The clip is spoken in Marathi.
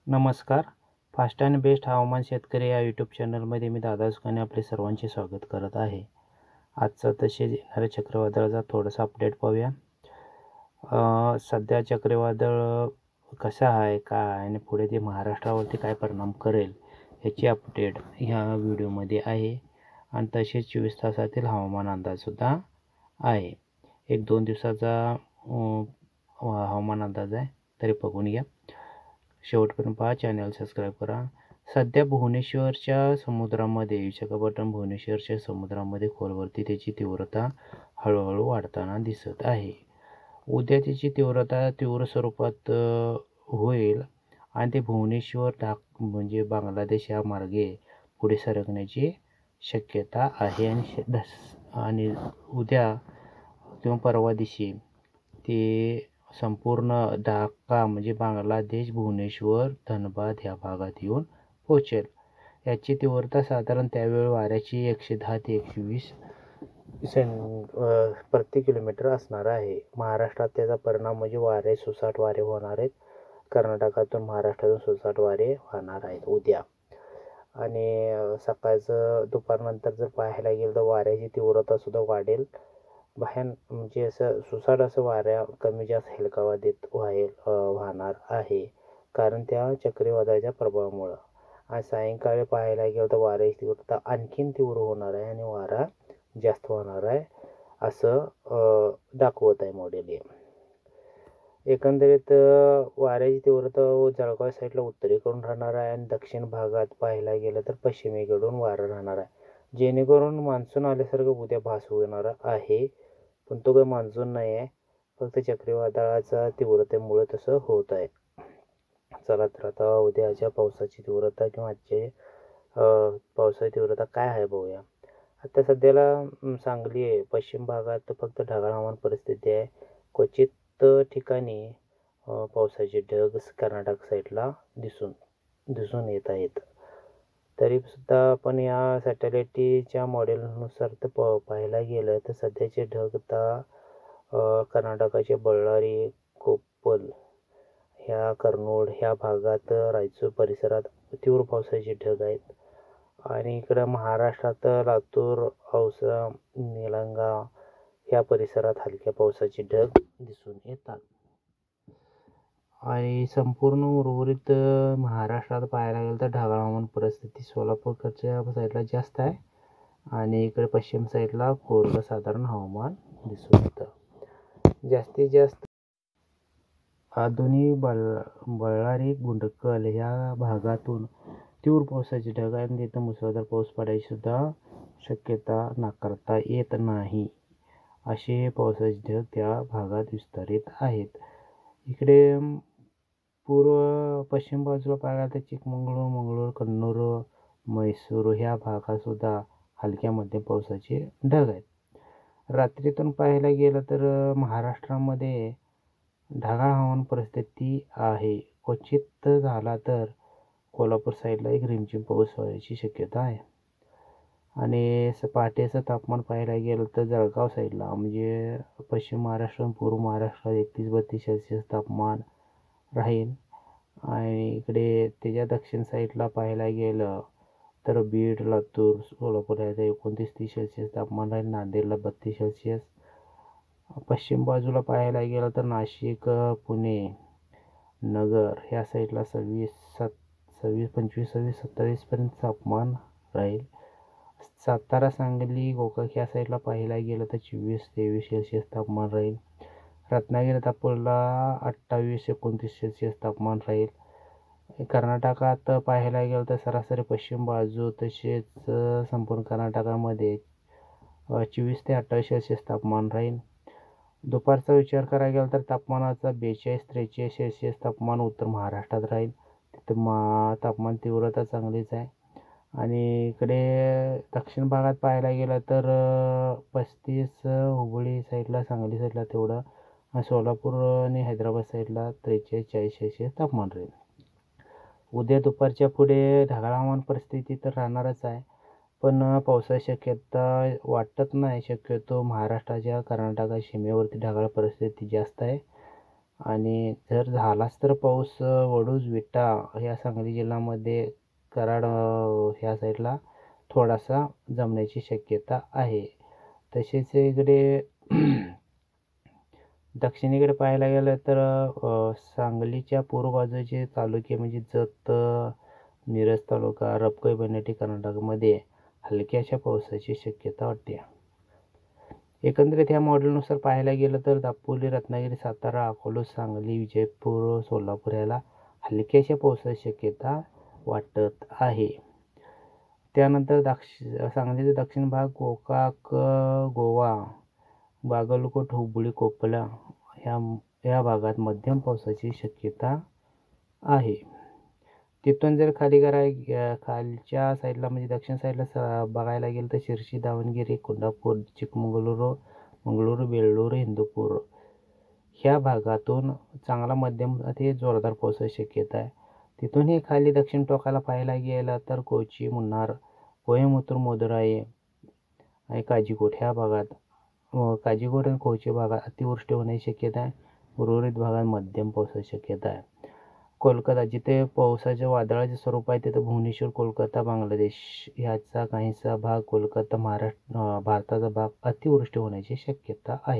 नमस्कार. फास्ट अँड बेस्ट हवामान शेतकरी या यूट्यूब चॅनलमध्ये मी दादा सुकाने आपले सर्वांचे स्वागत करत आहे. आजचं तसेच येणाऱ्या चक्रीवादळाचा थोडासा अपडेट पाहूया. सध्या चक्रीवादळ कसं आहे, काय आहे आणि पुढे ते महाराष्ट्रावरती काय परिणाम करेल याची अपडेट ह्या व्हिडिओमध्ये आहे. आणि तसेच 24 तासातील हवामान अंदाजसुद्धा आहे. 1-2 दिवसाचा हवामान अंदाज आहे, तरी बघून घ्या. शेवटपर्यंत पहा, चॅनल सबस्क्राईब करा. सध्या भुवनेश्वरच्या समुद्रामध्ये विशाखापट्टणम भुवनेश्वरच्या समुद्रामध्ये खोलवरती त्याची तीव्रता हळूहळू वाढताना दिसत आहे. उद्या त्याची तीव्रता तीव्र स्वरूपात होईल आणि ते भुवनेश्वर म्हणजे बांगलादेश या मार्गे पुढे सरकण्याची शक्यता आहे. आणि उद्या किंवा परवा दिवशी ते संपूर्ण ढाका म्हणजे बांगलादेश, भुवनेश्वर, धनबाद ह्या भागात येऊन पोहोचेल. याची तीव्रता साधारण त्यावेळी वाऱ्याची 110 ते 120 प्रति किलोमीटर असणार आहे. महाराष्ट्रात त्याचा परिणाम म्हणजे वारे सुसाट वारे होणार आहेत. कर्नाटकातून महाराष्ट्रातून सुसाट वारे वाहणार आहेत उद्या. आणि सकाळचं दुपारनंतर जर पाहायला गेलं तर वाऱ्याची तीव्रतासुद्धा वाढेल. म्हणजे असं सुसाट असं वाऱ्या कमी जास्त हेलकावा देत वाहणार आहे, कारण त्या चक्रीवादळाच्या प्रभावामुळं. आणि सायंकाळी पाहायला गेलं तर वाऱ्याची तीव्रता आणखीन तीव्र होणार आहे आणि वारा जास्त होणार आहे असं दाखवत आहे मॉडेल. एकंदरीत वाऱ्याची तीव्रता जळगाव साईडला उत्तरेकडून राहणार आहे आणि दक्षिण भागात पाहायला गेलं तर पश्चिमेकडून वारा राहणार आहे, जेणेकरून मान्सून आल्यासारखं उद्या भास होणार आहे. पण तो काही मान्सून नाही आहे, फक्त चक्रीवादळाचा तीव्रतेमुळे तसं होत आहे. चला तर आता उद्याच्या पावसाची तीव्रता किंवा आजचे पावसाची तीव्रता काय आहे बघूया. आता सध्याला सांगली आहे, पश्चिम भागात फक्त ढगाळ हवामान परिस्थिती आहे. क्वचित ठिकाणी पावसाचे ढग कर्नाटक साईडला दिसून येत आहेत. तरीसुद्धा आपण या सॅटेलाईटच्या मॉडेलनुसार तर पाहायला गेलं तर सध्याचे ढग आता कर्नाटकाचे बಳ್ಳारी, कोप्पल ह्या कर्नूल ह्या भागात, रायचूर परिसरात तीव्र पावसाचे ढग आहेत. आणि इकडं महाराष्ट्रात लातूर, औसा, निलंगा ह्या परिसरात हलक्या पावसाचे ढग दिसून येतात. आणि संपूर्ण उर्वरित महाराष्ट्रात पाहायला गेलं तर ढगाळ हवामान परिस्थिती सोलापूरच्या साईडला जास्त आहे आणि इकडे पश्चिम साईडला कोरडं साधारण हवामान दिसून येतं. जास्तीत जास्त दोन्ही बಳ್ಳारी, गुंडकल ह्या भागातून तीव्र पावसाचे ढग आणि तिथं मुसळधार पाऊस पडायची सुद्धा शक्यता नाकारता येत नाही. असे पावसाचे ढग त्या भागात विस्तारित आहेत. इकडे पश्चिम बाजूला पाहायला तर चिकमंगळूर, मंगळूर, कन्नूर, मैसूर ह्या भागातसुद्धा हलक्या मध्यम पावसाचे ढग आहेत. रात्रीतून पाहायला गेलं तर महाराष्ट्रामध्ये ढगाळ हवामान परिस्थिती आहे. क्वचित झाला तर कोल्हापूर साईडला एक रिमझिम पाऊस व्हायची शक्यता आहे. आणि पहाटेचं तापमान पाहायला गेलं तर जळगाव साईडला म्हणजे पश्चिम महाराष्ट्र पूर्व महाराष्ट्रात 31-32 सेल्सिअस तापमान राहील. आणि इकडे त्याच्या दक्षिण साईडला पाहायला गेलं तर बीड, लातूर, सोलापूर ह्याचं 29-30 सेल्सिअस तापमान राहील. नांदेडला 32 सेल्सिअस. पश्चिम बाजूला पाहायला गेलं तर नाशिक, पुणे, नगर ह्या साईडला 26-27 तापमान राहील. सातारा, सांगली, गोकाक ह्या साईडला पाहायला गेलं तर 24-23 सेल्सिअस तापमान राहील. रत्नागिरी, अकोला 28-29 सेल्सिअस तापमान राहील. कर्नाटकात पाहायला गेलं तर सरासरी पश्चिम बाजू तसेच संपूर्ण कर्नाटकामध्ये 24 ते 28 सेल्सिअस तापमान राहील. दुपारचा विचार करायला गेला तर तापमानाचा 42-43 सेल्सिअस तापमान उत्तर महाराष्ट्रात राहील. तिथं तापमान तीव्रता चांगलीच आहे. आणि इकडे दक्षिण भागात पाहायला गेलं तर 35 हुबळी साईडला, सांगली साईडला तेवढं, आणि सोलापूर आणि हैदराबाद साईडला 43-40 सेल्सिअस तापमान राहील. उद्या दुपारच्या पुढे ढगाळ हवामान परिस्थिती तर राहणारच आहे, पण पावसाची शक्यता वाटत नाही. शक्यतो महाराष्ट्राच्या कर्नाटका सीमेवरती ढगाळ परिस्थिती जास्त आहे आणि जर झालाच तर पाऊस वडूज, विटा ह्या सांगली जिल्ह्यामध्ये, कराड ह्या साईडला थोडासा जमण्याची शक्यता आहे. तसेच इकडे दक्षिणेकडे पाहायला गेलं तर सांगलीच्या पूर्व बाजूचे तालुके म्हणजे जत, मिरज तालुका, रबकई, बनेटी कर्नाटकमध्ये हलक्याशा पावसाची शक्यता वाटते. एकंदरीत ह्या मॉडेलनुसार पाहायला गेलं तर दापोली, रत्नागिरी, सातारा, अकोला, सांगली, विजयपूर, सोलापूर याला हलक्याशा पावसाची शक्यता वाटत आहे. त्यानंतर सांगलीचा दक्षिण भाग, गोकाक, गोवा, बागलकोट, हुबळी, कोपला ह्या भागात मध्यम पावसाची शक्यता आहे. तिथून जर खालच्या साईडला म्हणजे दक्षिण साईडला बघायला गेलं तर शिर्शी, दावणगिरी, कोल्हापूर, चिकमंगळूरू, मंगळूरू, बेळूर, हिंदूपूर ह्या भागातून चांगला मध्यम ते जोरदार पावसाची शक्यता आहे. तिथूनही खाली दक्षिण टोकाला पाहायला गेलं तर कोची, मुन्नार, कोयमुतूर, मदुराई आणि काजीकोट ह्या भागात काजीकोट आणि कोची भागात अतिवृष्टी होण्याची शक्यता आहे. उर्वरित भागात मध्यम पावसाची शक्यता आहे. कोलकाता, जिथे पावसाच्या वादळाचे स्वरूप आहे तिथे भुवनेश्वर, कोलकाता, बांगलादेश ह्याचा काहीसा भाग, कोलकाता, भारताचा भाग अतिवृष्टी होण्याची शक्यता आहे.